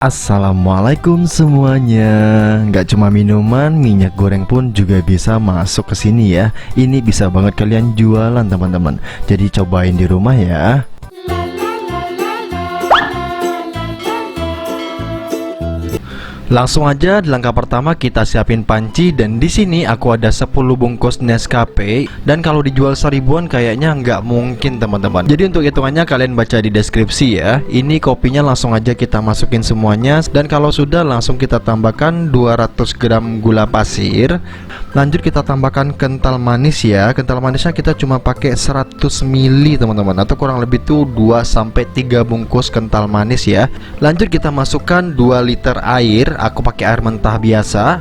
Assalamualaikum semuanya. Nggak cuma minuman, minyak goreng pun juga bisa masuk ke sini ya. Ini bisa banget kalian jualan teman-teman. Jadi cobain di rumah ya. Langsung aja di langkah pertama kita siapin panci, dan di sini aku ada 10 bungkus Nescafe, dan kalau dijual 1000-an kayaknya nggak mungkin teman-teman. Jadi untuk hitungannya kalian baca di deskripsi ya. Ini kopinya langsung aja kita masukin semuanya, dan kalau sudah langsung kita tambahkan 200 gram gula pasir. Lanjut kita tambahkan kental manis ya. Kental manisnya kita cuma pakai 100 ml teman-teman, atau kurang lebih tuh 2-3 bungkus kental manis ya. Lanjut kita masukkan 2 liter air. Aku pakai air mentah biasa.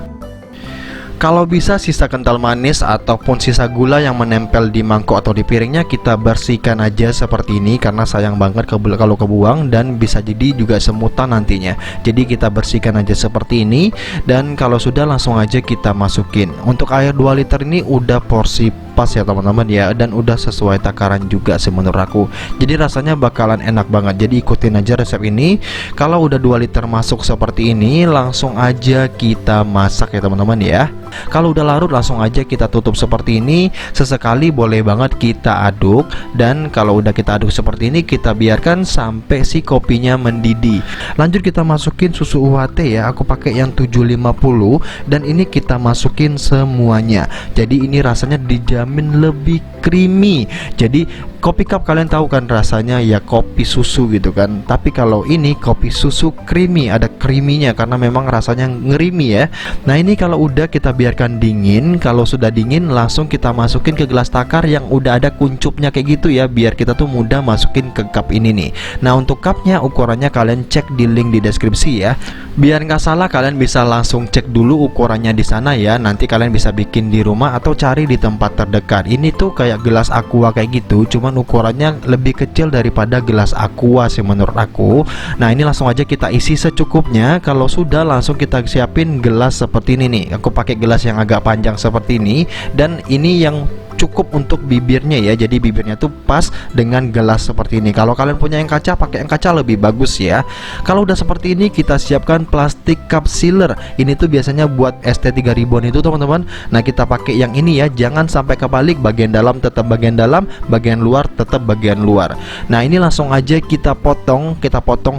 Kalau bisa sisa kental manis ataupun sisa gula yang menempel di mangkok atau di piringnya kita bersihkan aja seperti ini, karena sayang banget kalau kebuang dan bisa jadi juga semutan nantinya. Jadi kita bersihkan aja seperti ini, dan kalau sudah langsung aja kita masukin. Untuk air 2 liter ini udah porsi pas ya teman-teman ya, dan udah sesuai takaran juga sih menurut aku. Jadi rasanya bakalan enak banget. Jadi ikutin aja resep ini. Kalau udah 2 liter masuk seperti ini, langsung aja kita masak ya teman-teman ya. Kalau udah larut langsung aja kita tutup seperti ini. Sesekali boleh banget kita aduk, dan kalau udah kita aduk seperti ini kita biarkan sampai si kopinya mendidih. Lanjut kita masukin susu UHT ya. Aku pakai yang 750, dan ini kita masukin semuanya. Jadi ini rasanya dijamin lebih creamy. Jadi kopi cup kalian tahu kan rasanya ya kopi susu gitu kan. Tapi kalau ini kopi susu creamy, ada creaminya karena memang rasanya ngerimi ya. Nah ini kalau udah kita biarkan dingin. Kalau sudah dingin langsung kita masukin ke gelas takar yang udah ada kuncupnya kayak gitu ya, biar kita tuh mudah masukin ke cup ini nih. Nah untuk cupnya ukurannya kalian cek di link di deskripsi ya. Biar nggak salah kalian bisa langsung cek dulu ukurannya di sana ya. Nanti kalian bisa bikin di rumah atau cari di tempat terdekat. Ini tuh kayak gelas aqua kayak gitu, cuman ukurannya lebih kecil daripada gelas aqua sih menurut aku. Nah ini langsung aja kita isi secukupnya. Kalau sudah langsung kita siapin gelas seperti ini nih. Aku pakai gelas yang agak panjang seperti ini, dan ini yang cukup untuk bibirnya ya. Jadi bibirnya tuh pas dengan gelas seperti ini. Kalau kalian punya yang kaca, pakai yang kaca lebih bagus ya. Kalau udah seperti ini kita siapkan plastik cup sealer. Ini tuh biasanya buat ST3000 itu teman-teman. Nah kita pakai yang ini ya, jangan sampai kebalik. Bagian dalam tetap bagian dalam, bagian luar tetap bagian luar. Nah ini langsung aja kita potong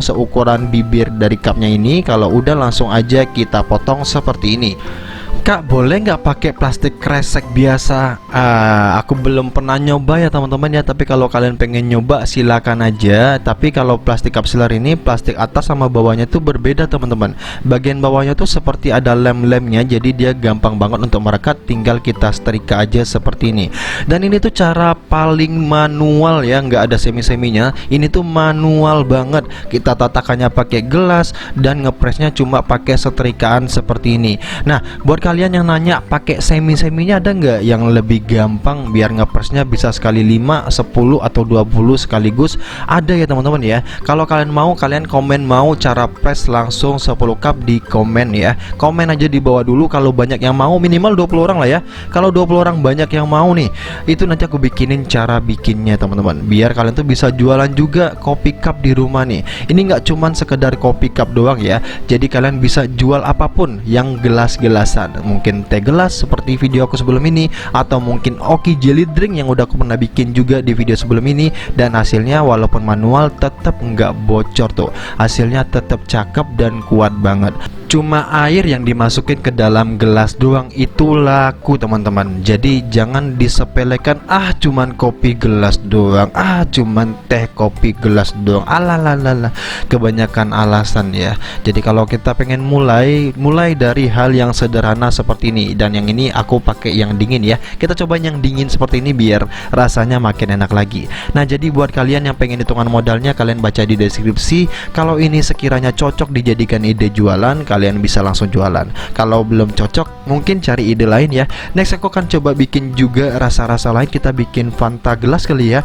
seukuran bibir dari cupnya ini. Kalau udah langsung aja kita potong seperti ini. Kak, boleh nggak pakai plastik kresek biasa? Aku belum pernah nyoba ya teman-teman ya. Tapi kalau kalian pengen nyoba silakan aja. Tapi kalau plastik kapsuler ini, plastik atas sama bawahnya tuh berbeda teman-teman. Bagian bawahnya tuh seperti ada lem-lemnya, jadi dia gampang banget untuk merekat. Tinggal kita setrika aja seperti ini. Dan ini tuh cara paling manual ya, nggak ada semi-seminya. Ini tuh manual banget. Kita tatakannya pakai gelas, dan ngepresnya cuma pakai setrikaan seperti ini. Nah buat kalian yang nanya pakai semi-seminya ada nggak yang lebih gampang biar ngepresnya bisa sekali 5, 10 atau 20 sekaligus? Ada ya teman-teman ya. Kalau kalian mau, kalian komen mau cara press langsung 10 cup di komen ya. Komen aja di bawah dulu kalau banyak yang mau, minimal 20 orang lah ya. Kalau 20 orang banyak yang mau nih, itu nanti aku bikinin cara bikinnya teman-teman, biar kalian tuh bisa jualan juga kopi cup di rumah nih. Ini nggak cuman sekedar kopi cup doang ya. Jadi kalian bisa jual apapun yang gelas-gelasan. Mungkin teh gelas seperti video aku sebelum ini, atau mungkin Oki jelly drink yang udah aku pernah bikin juga di video sebelum ini. Dan hasilnya walaupun manual tetap nggak bocor tuh, hasilnya tetap cakep dan kuat banget. Cuma air yang dimasukin ke dalam gelas doang itu laku teman-teman. Jadi jangan disepelekan, cuman kopi gelas doang, cuman teh kopi gelas doang. Alalalala, kebanyakan alasan ya. Jadi kalau kita pengen mulai dari hal yang sederhana seperti ini. Dan yang ini aku pakai yang dingin ya. Kita coba yang dingin seperti ini biar rasanya makin enak lagi. Nah jadi buat kalian yang pengen hitungan modalnya, kalian baca di deskripsi. Kalau ini sekiranya cocok dijadikan ide jualan, kalian bisa langsung jualan. Kalau belum cocok, mungkin cari ide lain ya. Next aku akan coba bikin juga rasa-rasa lain. Kita bikin Fanta gelas kali ya.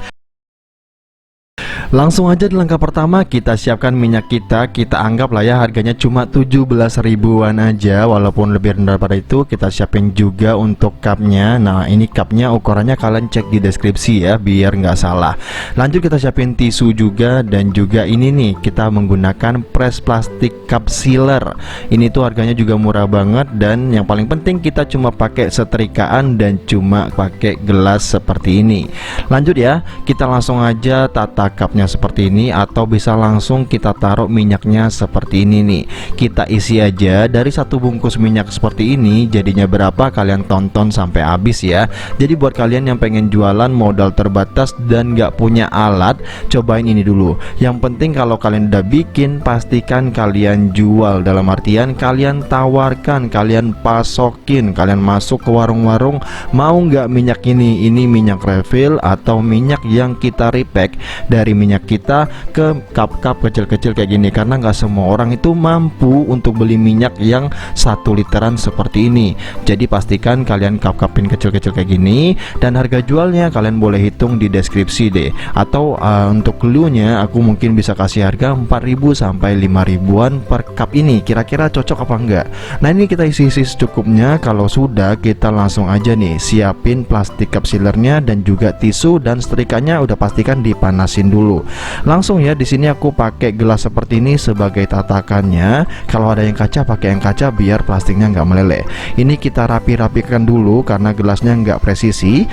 Langsung aja di langkah pertama kita siapkan minyak kita. Kita anggap lah ya harganya cuma 17 ribuan aja. Walaupun lebih rendah daripada itu, kita siapin juga untuk cupnya. Nah ini cupnya ukurannya kalian cek di deskripsi ya, biar nggak salah. Lanjut kita siapin tisu juga. Dan juga ini nih, kita menggunakan press plastik cup sealer. Ini tuh harganya juga murah banget. Dan yang paling penting kita cuma pakai setrikaan dan cuma pakai gelas seperti ini. Lanjut ya, kita langsung aja tata cupnya seperti ini, atau bisa langsung kita taruh minyaknya seperti ini nih. Kita isi aja dari satu bungkus minyak seperti ini jadinya berapa, kalian tonton sampai habis ya. Jadi buat kalian yang pengen jualan modal terbatas dan nggak punya alat, cobain ini dulu. Yang penting kalau kalian udah bikin, pastikan kalian jual. Dalam artian kalian tawarkan, kalian pasokin, kalian masuk ke warung-warung, mau nggak minyak ini minyak refill atau minyak yang kita repack dari minyak kita ke cup-cup kecil-kecil kayak gini. Karena nggak semua orang itu mampu untuk beli minyak yang 1 literan seperti ini. Jadi pastikan kalian cup-cupin kecil-kecil kayak gini. Dan harga jualnya kalian boleh hitung di deskripsi deh. Atau untuk clue-nya aku mungkin bisa kasih harga 4.000 sampai 5.000-an per cup ini. Kira-kira cocok apa enggak? Nah ini kita isi-isi secukupnya. Kalau sudah, kita langsung aja nih siapin plastik cup sealernya dan juga tisu, dan setrikanya udah pastikan dipanasin dulu. Langsung ya, di sini aku pakai gelas seperti ini sebagai tatakannya. Kalau ada yang kaca, pakai yang kaca biar plastiknya nggak meleleh. Ini kita rapi-rapikan dulu karena gelasnya nggak presisi.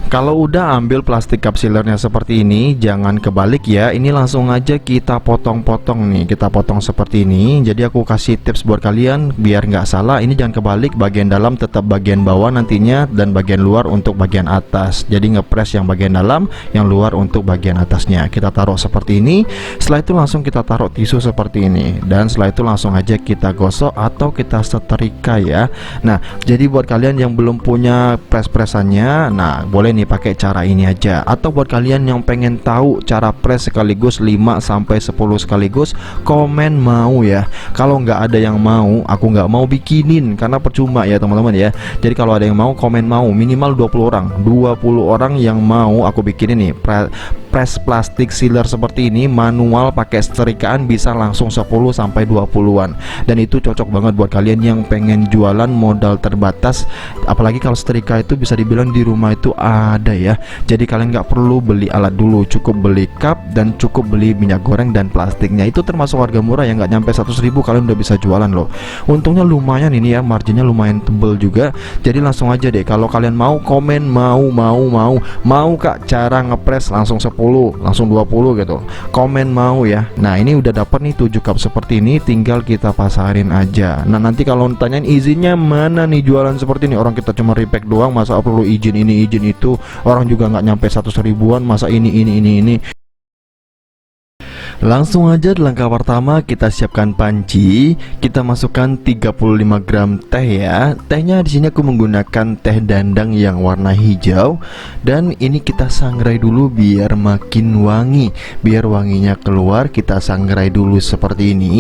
Kalau udah ambil plastik cup sealernya seperti ini, jangan kebalik ya. Ini langsung aja kita potong-potong nih. Kita potong seperti ini. Jadi aku kasih tips buat kalian biar nggak salah. Ini jangan kebalik, bagian dalam tetap bagian bawah nantinya, dan bagian luar untuk bagian atas. Jadi ngepres yang bagian dalam, yang luar untuk bagian atasnya. Kita taruh seperti ini. Setelah itu langsung kita taruh tisu seperti ini. Dan setelah itu langsung aja kita gosok atau kita setrika ya. Nah jadi buat kalian yang belum punya press-pressannya, nah boleh nih pakai cara ini aja. Atau buat kalian yang pengen tahu cara press sekaligus 5 sampai 10 sekaligus, komen mau ya. Kalau nggak ada yang mau, aku nggak mau bikinin karena percuma ya teman-teman ya. Jadi kalau ada yang mau, komen mau, minimal 20 orang 20 orang yang mau aku bikinin nih press plastik sealer seperti ini manual pakai setrikaan, bisa langsung 10 sampai 20-an. Dan itu cocok banget buat kalian yang pengen jualan modal terbatas. Apalagi kalau setrika itu bisa dibilang di rumah itu ada ya. Jadi kalian nggak perlu beli alat dulu, cukup beli cup dan cukup beli minyak goreng dan plastiknya. Itu termasuk harga murah yang nggak nyampe 100 ribu, kalian udah bisa jualan loh. Untungnya lumayan ini ya, marginnya lumayan tebel juga. Jadi langsung aja deh, kalau kalian mau komen mau kak cara ngepres langsung 10, langsung 20 gitu, komen mau ya. Nah ini udah dapat nih 7 cup seperti ini, tinggal kita pasarin aja. Nah nanti kalau tanyain izinnya mana nih jualan seperti ini, orang kita cuma repack doang, masa perlu izin ini izin itu, orang juga nggak nyampe 100 ribuan, masa ini. Langsung aja di langkah pertama kita siapkan panci. Kita masukkan 35 gram teh ya. Tehnya di sini aku menggunakan teh dandang yang warna hijau. Dan ini kita sangrai dulu biar makin wangi. Biar wanginya keluar, kita sangrai dulu seperti ini.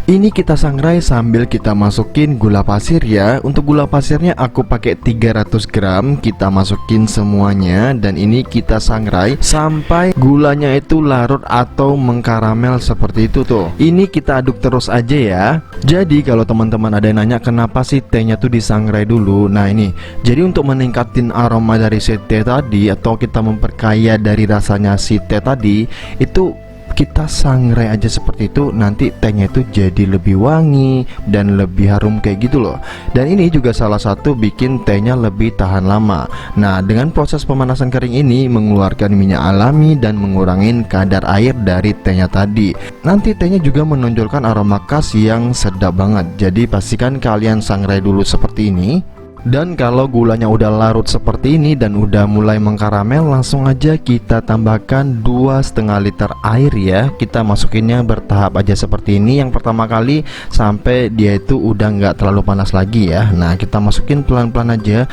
Ini kita sangrai sambil kita masukin gula pasir ya. Untuk gula pasirnya aku pakai 300 gram. Kita masukin semuanya. Dan ini kita sangrai sampai gulanya itu larut atau mengkaramel seperti itu tuh. Ini kita aduk terus aja ya. Jadi kalau teman-teman ada yang nanya kenapa sih tehnya tuh disangrai dulu, nah ini jadi untuk meningkatin aroma dari si teh tadi, atau kita memperkaya dari rasanya si teh tadi, itu kita sangrai aja seperti itu. Nanti tehnya itu jadi lebih wangi dan lebih harum kayak gitu loh. Dan ini juga salah satu bikin tehnya lebih tahan lama. Nah dengan proses pemanasan kering ini mengeluarkan minyak alami dan mengurangi kadar air dari tehnya tadi. Nanti tehnya juga menonjolkan aroma khas yang sedap banget. Jadi pastikan kalian sangrai dulu seperti ini. Dan kalau gulanya udah larut seperti ini dan udah mulai mengkaramel, langsung aja kita tambahkan 2,5 liter air ya. Kita masukinnya bertahap aja seperti ini. Yang pertama kali sampai dia itu udah nggak terlalu panas lagi ya. Nah kita masukin pelan-pelan aja,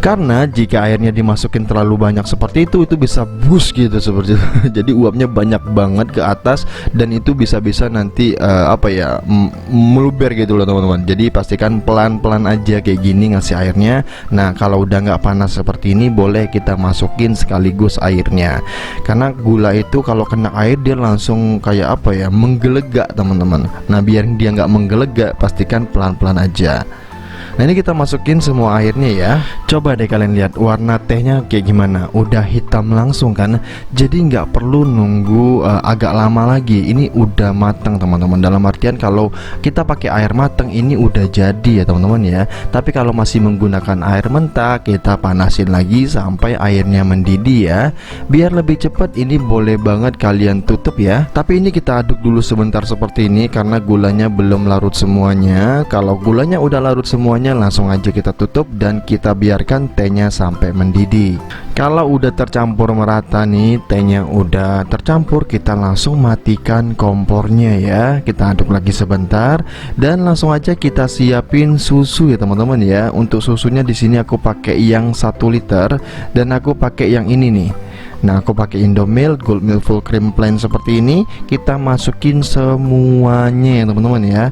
karena jika airnya dimasukin terlalu banyak seperti itu bisa bus gitu seperti itu. Jadi uapnya banyak banget ke atas dan itu bisa-bisa nanti meluber gitu loh teman-teman. Jadi pastikan pelan-pelan aja kayak gini ngasih airnya airnya. Nah kalau udah nggak panas seperti ini, boleh kita masukin sekaligus airnya, karena gula itu kalau kena air dia langsung kayak apa ya, menggelegak teman-teman. Nah biar dia nggak menggelegak, pastikan pelan-pelan aja. Nah ini kita masukin semua airnya ya. Coba deh kalian lihat warna tehnya kayak gimana, udah hitam langsung kan. Jadi nggak perlu nunggu agak lama lagi. Ini udah matang teman-teman. Dalam artian kalau kita pakai air matang ini udah jadi ya teman-teman ya. Tapi kalau masih menggunakan air mentah, kita panasin lagi sampai airnya mendidih ya. Biar lebih cepat, ini boleh banget kalian tutup ya. Tapi ini kita aduk dulu sebentar seperti ini karena gulanya belum larut semuanya. Kalau gulanya udah larut semuanya, langsung aja kita tutup dan kita biarkan tehnya sampai mendidih. Kalau udah tercampur merata nih, tehnya udah tercampur, kita langsung matikan kompornya ya. Kita aduk lagi sebentar dan langsung aja kita siapin susu ya teman-teman ya. Untuk susunya di sini aku pakai yang 1 liter dan aku pakai yang ini nih. Nah aku pakai Indomilk Gold Milk Full Cream Plain seperti ini. Kita masukin semuanya ya teman-teman ya.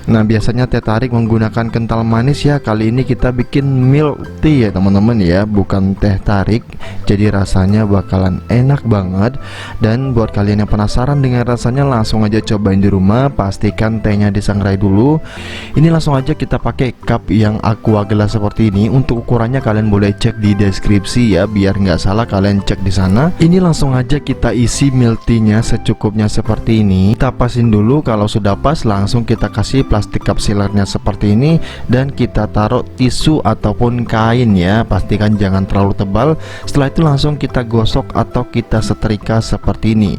Nah biasanya teh tarik menggunakan kental manis ya, kali ini kita bikin milk tea ya teman-teman ya, bukan teh tarik. Jadi rasanya bakalan enak banget. Dan buat kalian yang penasaran dengan rasanya, langsung aja cobain di rumah. Pastikan tehnya disangrai dulu. Ini langsung aja kita pakai cup yang aqua gelas seperti ini. Untuk ukurannya kalian boleh cek di deskripsi ya, biar nggak salah kalian cek di sana. Ini langsung aja kita isi milk tea-nya secukupnya seperti ini. Kita pasin dulu, kalau sudah pas langsung kita kasih plastik cup sealernya seperti ini dan kita taruh tisu ataupun kain ya, pastikan jangan terlalu tebal. Setelah itu langsung kita gosok atau kita setrika seperti ini.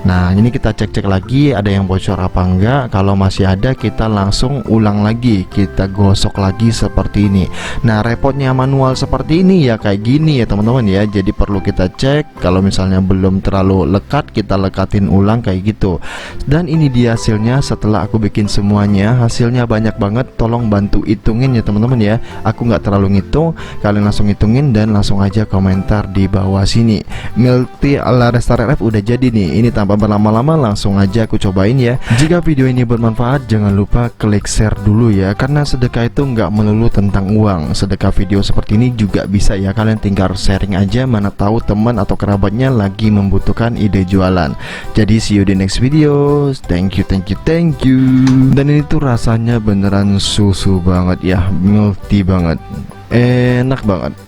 Nah ini kita cek-cek lagi ada yang bocor apa enggak. Kalau masih ada, kita langsung ulang lagi, kita gosok lagi seperti ini. Nah repotnya manual seperti ini ya kayak gini ya teman-teman ya. Jadi perlu kita cek, kalau misalnya belum terlalu lekat, kita lekatin ulang kayak gitu. Dan ini dia hasilnya setelah aku bikin semuanya. Hasilnya banyak banget, tolong bantu hitungin ya teman-teman ya. Aku nggak terlalu ngitung, kalian langsung hitungin dan langsung aja komentar di bawah sini. Milk tea ala Restar RF udah jadi nih. Ini tanpa berlama-lama, langsung aja aku cobain ya. Jika video ini bermanfaat, jangan lupa klik share dulu ya, karena sedekah itu nggak melulu tentang uang. Sedekah video seperti ini juga bisa ya, kalian tinggal sharing aja, mana tahu teman atau kerabatnya lagi membutuhkan ide jualan. Jadi see you di next video. Thank you. Dan ini tuh rasanya beneran susu banget ya, milk tea banget, enak banget.